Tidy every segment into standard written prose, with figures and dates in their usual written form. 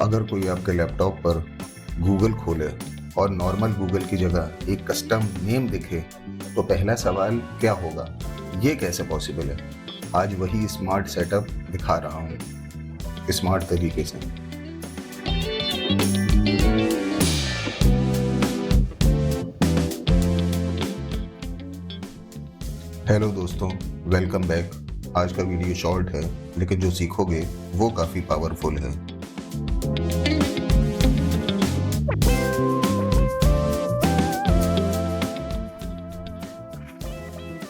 अगर कोई आपके लैपटॉप पर गूगल खोले और नॉर्मल गूगल की जगह एक कस्टम नेम दिखे तो पहला सवाल क्या होगा, ये कैसे पॉसिबल है। आज वही स्मार्ट सेटअप दिखा रहा हूँ स्मार्ट तरीके से। हेलो दोस्तों, वेलकम बैक। आज का वीडियो शॉर्ट है लेकिन जो सीखोगे वो काफ़ी पावरफुल है।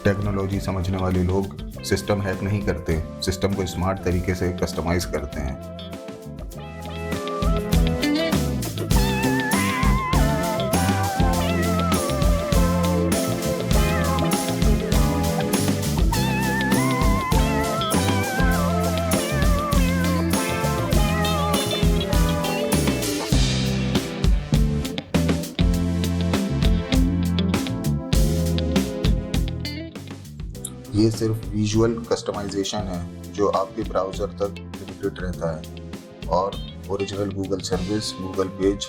टेक्नोलॉजी समझने वाले लोग सिस्टम हैक नहीं करते, सिस्टम को स्मार्ट तरीके से कस्टमाइज करते हैं। ये सिर्फ विजुअल कस्टमाइजेशन है जो आपके ब्राउज़र तक लिमिटेड रहता है और original Google service, Google page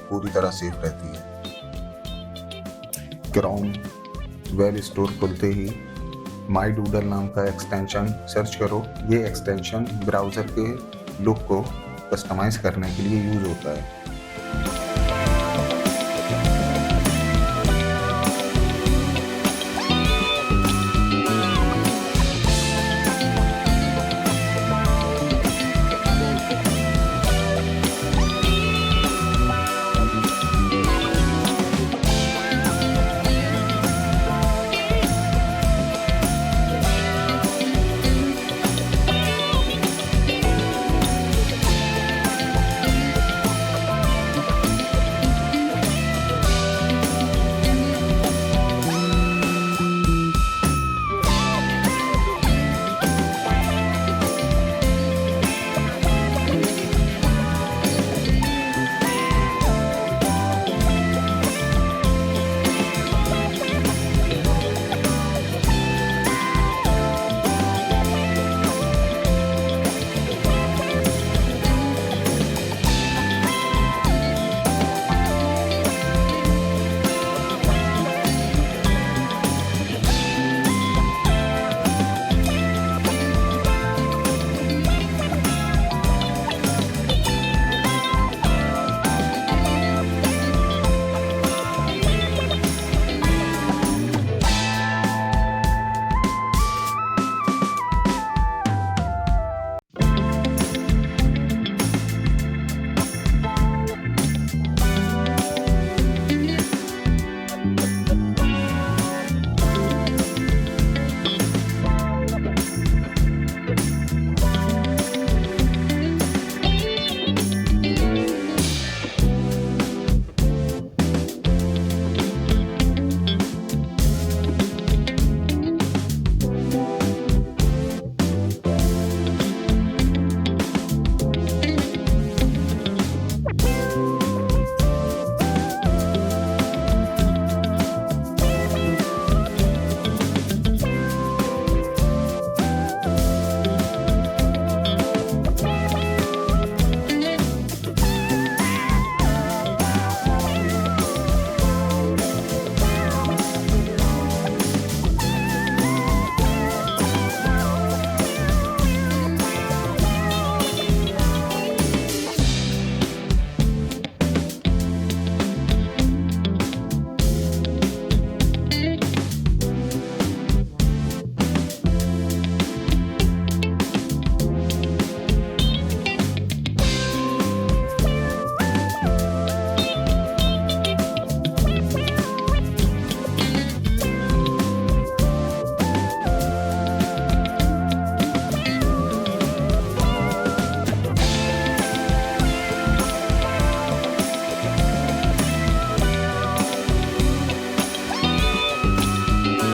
पूरी तरह सेफ रहती है। क्रोम वेब स्टोर खुलते ही माई डूडल नाम का एक्सटेंशन सर्च करो। ये एक्सटेंशन ब्राउज़र के लुक को कस्टमाइज करने के लिए यूज़ होता है।